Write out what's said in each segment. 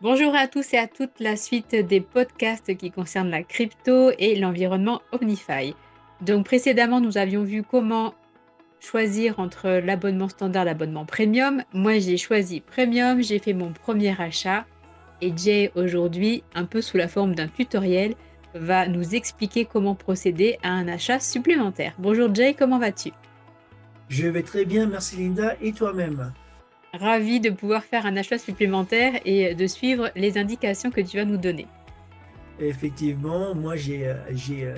Bonjour à tous et à toutes, la suite des podcasts qui concernent la crypto et l'environnement OmniFi. Donc précédemment, nous avions vu comment choisir entre l'abonnement standard et l'abonnement premium. Moi, j'ai choisi premium, j'ai fait mon premier achat et Jay, aujourd'hui, un peu sous la forme d'un tutoriel, va nous expliquer comment procéder à un achat supplémentaire. Bonjour Jay, comment vas-tu? Je vais très bien, merci Linda, et toi-même? Ravi de pouvoir faire un achat supplémentaire et de suivre les indications que tu vas nous donner. Effectivement, moi j'ai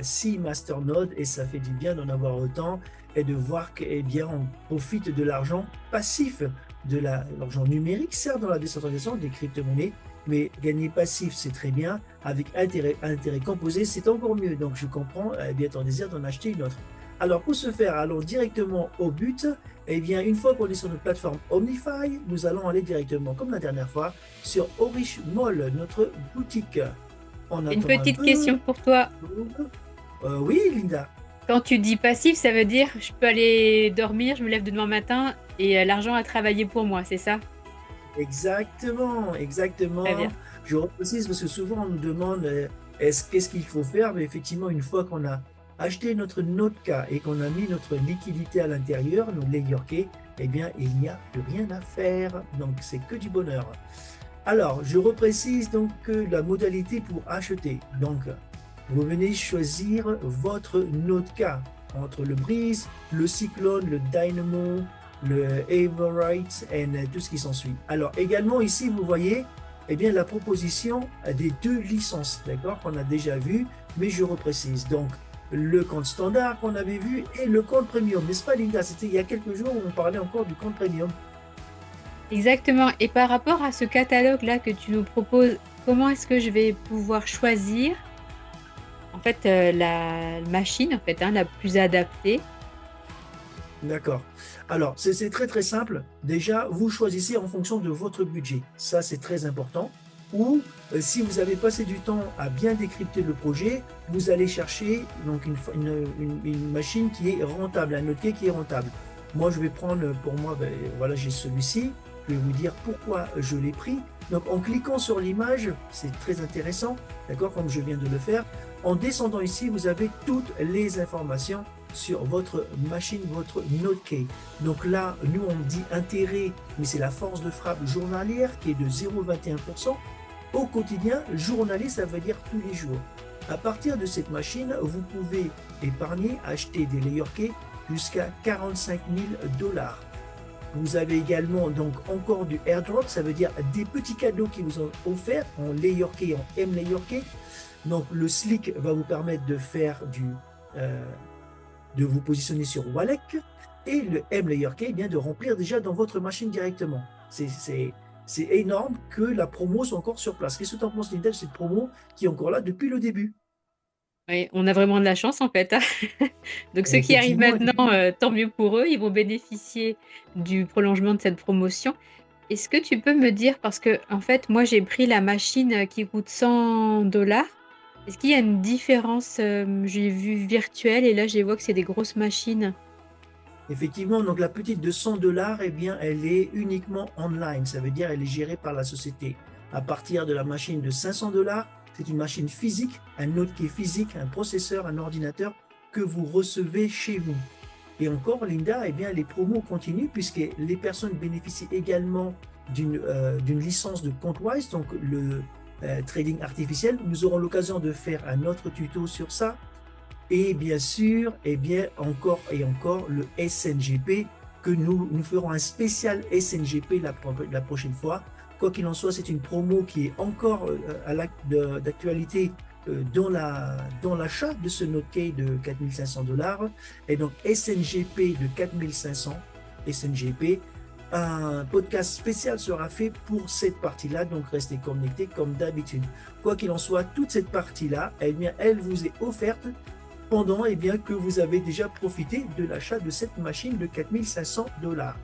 6 masternodes et ça fait du bien d'en avoir autant et de voir que, eh bien, on profite de l'argent passif, l'argent numérique, certes dans la décentralisation des crypto-monnaies, mais gagner passif c'est très bien, avec intérêt composé c'est encore mieux. Donc je comprends bien ton désir d'en acheter une autre. Alors pour ce faire, allons directement au but. Eh bien, une fois qu'on est sur notre plateforme OmniFi, nous allons aller directement, comme la dernière fois, sur Orish Mall, notre boutique. On Une attend un petite peu. question pour toi. Oui, Linda. Quand tu dis passif, ça veut dire je peux aller dormir, je me lève demain matin et l'argent a travaillé pour moi, c'est ça? Exactement, Très bien. exactement. Je reprécise parce que souvent on nous demande qu'est-ce qu'il faut faire, mais effectivement, une fois qu'on a acheté notre Notka et qu'on a mis notre liquidité à l'intérieur, nos layer cake, eh bien, il n'y a plus rien à faire. Donc, c'est que du bonheur. Alors, je reprécise donc la modalité pour acheter. Donc, vous venez choisir votre Notka entre le Breeze, le Cyclone, le Dynamo, le Averite et tout ce qui s'ensuit. Alors, également ici, vous voyez eh bien, la proposition des 2 licences, d'accord, qu'on a déjà vu, mais je reprécise. Donc, le compte standard qu'on avait vu et le compte premium, n'est-ce pas, Linda? C'était il y a quelques jours où on parlait encore du compte premium. Exactement. Et par rapport à ce catalogue-là que tu nous proposes, comment est-ce que je vais pouvoir choisir en fait la machine en fait, hein, la plus adaptée? D'accord. Alors, c'est très très simple. Déjà, vous choisissez en fonction de votre budget. Ça, c'est très important. Ou si vous avez passé du temps à bien décrypter le projet, vous allez chercher donc une machine qui est rentable, un notier qui est rentable. Moi, je vais prendre pour moi, ben, voilà, j'ai celui-ci. Je vais vous dire pourquoi je l'ai pris. Donc, en cliquant sur l'image, c'est très intéressant, d'accord, comme je viens de le faire. En descendant ici, vous avez toutes les informations sur votre machine, votre Notkey. Donc là, nous, on dit intérêt, mais c'est la force de frappe journalière qui est de 0,21%. Au quotidien, journalier, ça veut dire tous les jours. À partir de cette machine, vous pouvez épargner, acheter des layer cake jusqu'à 45 000 dollars. Vous avez également donc encore du airdrop, ça veut dire des petits cadeaux qui vous ont offert en layer cake, en M layer cake. Donc le slick va vous permettre de faire de vous positionner sur Wallach et le M-Layer K, bien de remplir déjà dans votre machine directement. C'est énorme que la promo soit encore sur place. Qu'est-ce que tu en penses, Linda, de cette promo qui est encore là depuis le début? Oui, on a vraiment de la chance en fait, hein. Donc ceux qui arrivent Effectivement, maintenant, tant mieux pour eux, ils vont bénéficier du prolongement de cette promotion. Est-ce que tu peux me dire, parce que en fait, moi j'ai pris la machine qui coûte 100 $. Est-ce qu'il y a une différence? J'ai vu virtuelle et là je vois que c'est des grosses machines. effectivement, donc la petite de 100 dollars, eh bien, elle est uniquement online. Ça veut dire elle est gérée par la société. À partir de la machine de 500 dollars, c'est une machine physique, un autre qui est physique, un processeur, un ordinateur que vous recevez chez vous. Et encore, Linda, eh bien, les promos continuent puisque les personnes bénéficient également d'une licence de ContWise, donc le trading artificiel. Nous aurons l'occasion de faire un autre tuto sur ça. Et bien sûr, eh bien, encore et encore, le SNGP, que nous ferons un spécial SNGP la prochaine fois. Quoi qu'il en soit, c'est une promo qui est encore d'actualité dans l'achat de ce Notkey de 4500 dollars. Et donc, SNGP de 4500, SNGP, un podcast spécial sera fait pour cette partie-là, donc restez connectés comme d'habitude. Quoi qu'il en soit, toute cette partie-là, eh bien, elle vous est offerte pendant eh bien, que vous avez déjà profité de l'achat de cette machine de 4500 dollars.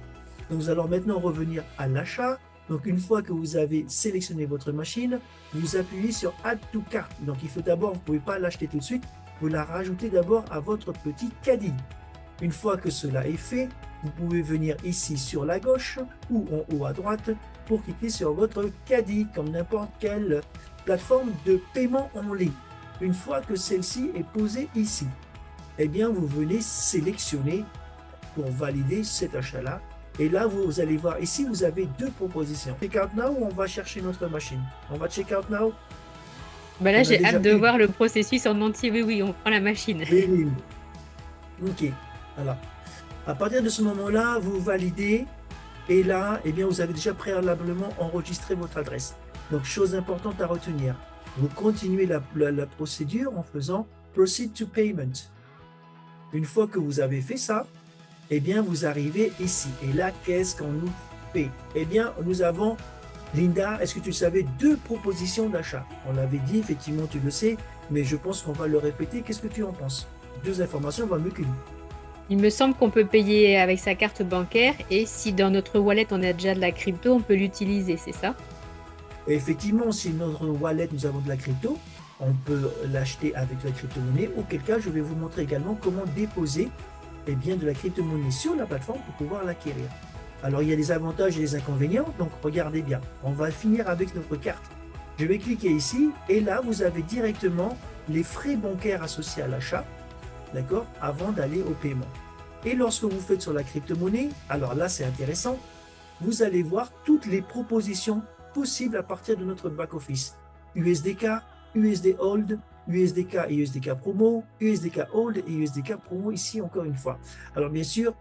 Donc, nous allons maintenant revenir à l'achat. Donc, une fois que vous avez sélectionné votre machine, vous appuyez sur Add to Cart. Donc, il faut d'abord, vous ne pouvez pas l'acheter tout de suite, vous la rajoutez d'abord à votre petit caddie. Une fois que cela est fait, vous pouvez venir ici sur la gauche ou en haut à droite pour cliquer sur votre caddie, comme n'importe quelle plateforme de paiement en ligne. Une fois que celle-ci est posée ici, eh bien, vous venez sélectionner pour valider cet achat-là. Et là, vous allez voir, ici, vous avez deux propositions. Check out now ou on va chercher notre machine? On va check out now. Bah là, On a j'ai déjà hâte de une. voir le processus en entier. Oui, oui, on prend la machine. Oui, oui, oui. Ok. Alors, à partir de ce moment-là, vous validez. Et là, eh bien, vous avez déjà préalablement enregistré votre adresse. Donc, chose importante à retenir. Vous continuez la procédure en faisant Proceed to Payment. Une fois que vous avez fait ça, eh bien, vous arrivez ici. Et là, qu'est-ce qu'on nous fait? Eh bien, nous avons, Linda, est-ce que tu savais, deux propositions d'achat? On l'avait dit, effectivement, tu le sais, mais je pense qu'on va le répéter. Qu'est-ce que tu en penses? Deux informations vont mieux qu'une. Il me semble qu'on peut payer avec sa carte bancaire et si dans notre wallet on a déjà de la crypto, on peut l'utiliser, c'est ça? Et effectivement, si notre wallet, nous avons de la crypto, on peut l'acheter avec la crypto-monnaie, auquel cas, je vais vous montrer également comment déposer eh bien, de la crypto-monnaie sur la plateforme pour pouvoir l'acquérir. Alors, il y a des avantages et des inconvénients, donc regardez bien. On va finir avec notre carte. Je vais cliquer ici, et là, vous avez directement les frais bancaires associés à l'achat, d'accord, avant d'aller au paiement. Et lorsque vous faites sur la crypto-monnaie, alors là, c'est intéressant, vous allez voir toutes les propositions possibles à partir de notre back-office. USDK, USD Hold, USDK et USDK Promo, USDK Hold et USDK Promo ici encore une fois. Alors bien sûr,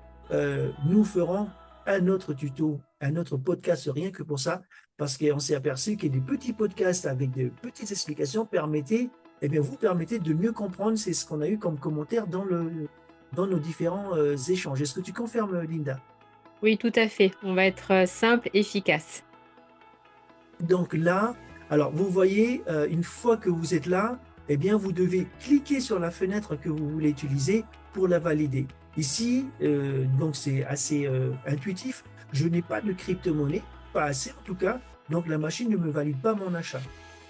nous ferons un autre tuto, un autre podcast rien que pour ça, parce qu'on s'est aperçu que des petits podcasts avec de petites explications vous permettez de mieux comprendre, c'est ce qu'on a eu comme commentaire dans nos différents échanges. Est-ce que tu confirmes, Linda? Oui, tout à fait. On va être simple, efficace. Donc là, alors vous voyez, une fois que vous êtes là, eh bien vous devez cliquer sur la fenêtre que vous voulez utiliser pour la valider. Ici, donc c'est assez intuitif, je n'ai pas de crypto-monnaie, pas assez en tout cas, donc la machine ne me valide pas mon achat.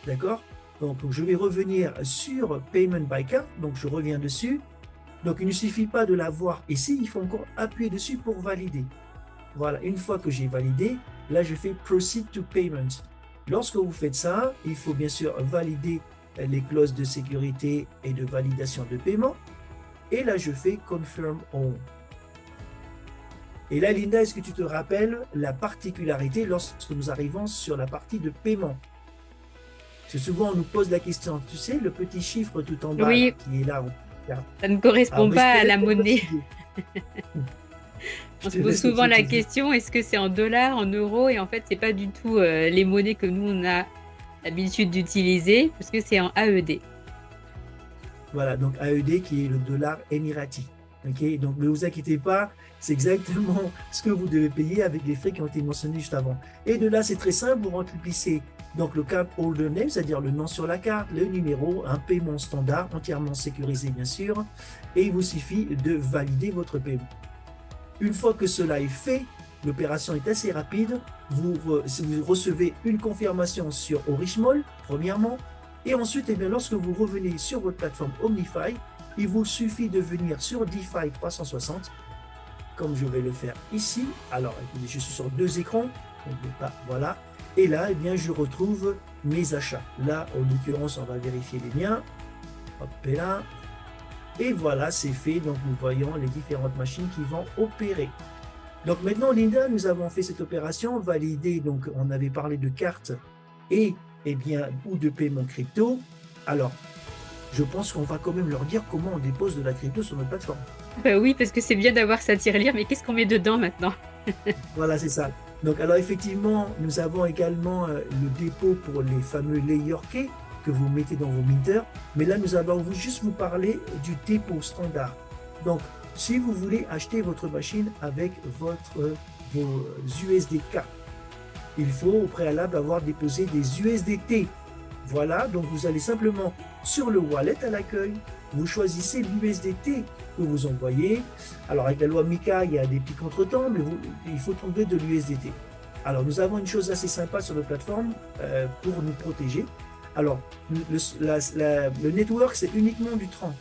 D'accord? Donc je vais revenir sur Payment by Card, donc je reviens dessus. Donc il ne suffit pas de l'avoir ici, il faut encore appuyer dessus pour valider. Voilà, une fois que j'ai validé, là je fais Proceed to Payment. Lorsque vous faites ça, il faut bien sûr valider les clauses de sécurité et de validation de paiement. Et là, je fais Confirm All. Et là, Linda, est-ce que tu te rappelles la particularité lorsque nous arrivons sur la partie de paiement? Parce que souvent, on nous pose la question, tu sais, le petit chiffre tout en bas, là, Oui, qui est là. ça ne correspond Alors, je pas te à la laisse monnaie. préciser. Je On se te pose laisse souvent la préciser. question, est-ce que c'est en dollars, en euros? Et en fait, c'est pas du tout les monnaies que nous, on a l'habitude d'utiliser, parce que c'est en AED. Voilà, donc AED qui est le dollar émirati. Okay, donc ne vous inquiétez pas, c'est exactement ce que vous devez payer avec les frais qui ont été mentionnés juste avant. Et de là, c'est très simple, vous remplissez donc le card holder name, c'est-à-dire le nom sur la carte, le numéro, un paiement standard, entièrement sécurisé bien sûr, et il vous suffit de valider votre paiement. Une fois que cela est fait, l'opération est assez rapide, vous recevez une confirmation sur Orishmol, premièrement, et ensuite, eh bien, lorsque vous revenez sur votre plateforme OmniFi, il vous suffit de venir sur DeFi 360, comme je vais le faire ici. Alors, je suis sur deux écrans, voilà. Et là, eh bien, je retrouve mes achats. Là, en l'occurrence, on va vérifier les miens. Hop là. Et voilà, c'est fait. Donc, nous voyons les différentes machines qui vont opérer. Donc, maintenant, Linda, nous avons fait cette opération validée. Donc, on avait parlé de cartes et ou de paiement crypto. Alors, je pense qu'on va quand même leur dire comment on dépose de la crypto sur notre plateforme. Bah oui, parce que c'est bien d'avoir sa tirelire, mais qu'est-ce qu'on met dedans maintenant? Voilà, c'est ça. Donc, alors effectivement, nous avons également le dépôt pour les fameux layer cake que vous mettez dans vos minters. Mais là, nous allons juste vous parler du dépôt standard. Donc, si vous voulez acheter votre machine avec vos USDK, il faut au préalable avoir déposé des USDT. Voilà, donc vous allez simplement sur le wallet à l'accueil, vous choisissez l'USDT que vous envoyez. Alors avec la loi MiCA, il y a des petits contretemps, mais il faut trouver de l'USDT. Alors nous avons une chose assez sympa sur notre plateforme pour nous protéger. Alors le network, c'est uniquement du Tron.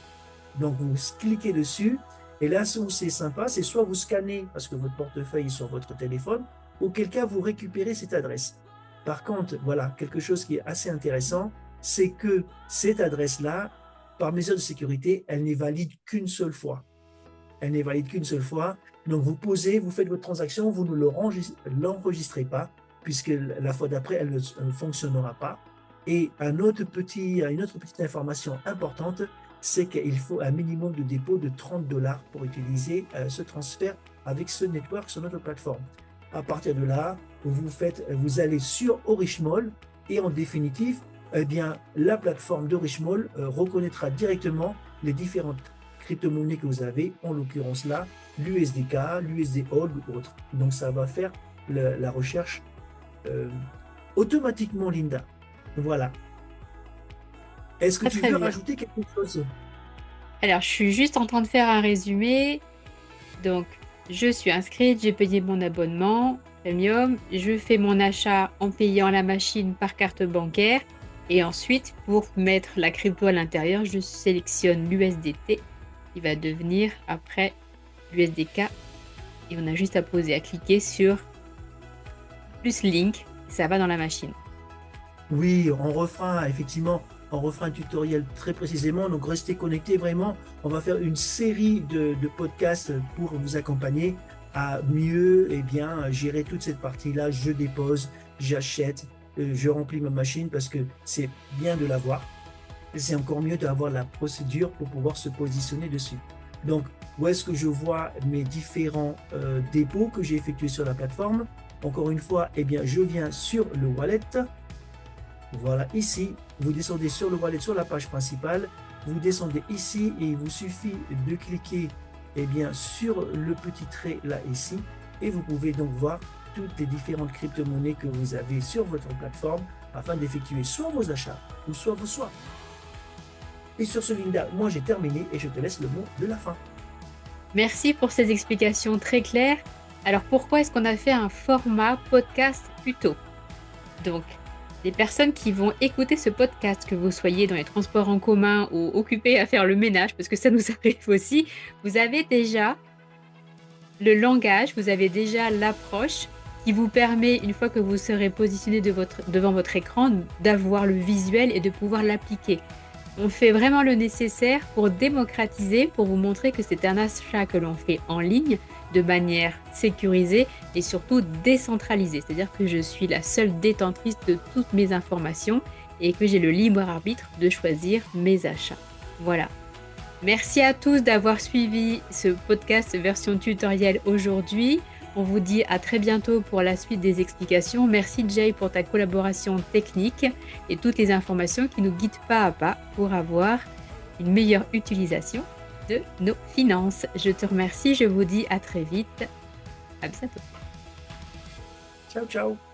Donc vous cliquez dessus, et là où c'est sympa, c'est soit vous scannez parce que votre portefeuille est sur votre téléphone, auquel cas vous récupérez cette adresse. Par contre, voilà, quelque chose qui est assez intéressant, c'est que cette adresse-là, par mesure de sécurité, elle n'est valide qu'une seule fois. Elle n'est valide qu'une seule fois. Donc vous posez, vous faites votre transaction, vous ne l'enregistrez pas, puisque la fois d'après, elle ne fonctionnera pas. Et une autre petite information importante, c'est qu'il faut un minimum de dépôt de $30 pour utiliser ce transfert avec ce network sur notre plateforme. À partir de là, vous allez sur Orishmol et en définitive, eh bien, la plateforme d'Orishmol reconnaîtra directement les différentes crypto-monnaies que vous avez, en l'occurrence là, l'USDK, l'USD Hold ou autre. Donc ça va faire la recherche automatiquement, Linda. Voilà. Est-ce que Très tu très veux bien. rajouter quelque chose? Alors, je suis juste en train de faire un résumé. Donc, je suis inscrite, j'ai payé mon abonnement premium, je fais mon achat en payant la machine par carte bancaire et ensuite, pour mettre la crypto à l'intérieur, je sélectionne l'USDT qui va devenir après l'USDK et on a juste à cliquer sur plus link et ça va dans la machine. Oui, effectivement, on refera un tutoriel très précisément. Donc, restez connectés vraiment. On va faire une série de podcasts pour vous accompagner à mieux gérer toute cette partie-là. Je dépose, j'achète, je remplis ma machine parce que c'est bien de l'avoir. C'est encore mieux d'avoir la procédure pour pouvoir se positionner dessus. Donc, où est-ce que je vois mes différents dépôts que j'ai effectués sur la plateforme? Encore une fois, je viens sur le wallet. Voilà, ici, vous descendez sur le wallet, sur la page principale, vous descendez ici et il vous suffit de cliquer sur le petit trait là ici et vous pouvez donc voir toutes les différentes crypto-monnaies que vous avez sur votre plateforme afin d'effectuer soit vos achats ou soit vos swaps. Et sur ce, Linda, moi j'ai terminé et je te laisse le mot de la fin. Merci pour ces explications très claires. Alors, pourquoi est-ce qu'on a fait un format podcast plutôt? Donc, les personnes qui vont écouter ce podcast, que vous soyez dans les transports en commun ou occupés à faire le ménage, parce que ça nous arrive aussi, vous avez déjà le langage, vous avez déjà l'approche qui vous permet, une fois que vous serez positionné devant votre écran, d'avoir le visuel et de pouvoir l'appliquer. On fait vraiment le nécessaire pour démocratiser, pour vous montrer que c'est un achat que l'on fait en ligne de manière sécurisée et surtout décentralisée. C'est-à-dire que je suis la seule détentrice de toutes mes informations et que j'ai le libre arbitre de choisir mes achats. Voilà. Merci à tous d'avoir suivi ce podcast version tutoriel aujourd'hui. On vous dit à très bientôt pour la suite des explications. Merci Jay pour ta collaboration technique et toutes les informations qui nous guident pas à pas pour avoir une meilleure utilisation de nos finances. Je te remercie, je vous dis à très vite. À bientôt. Ciao, ciao.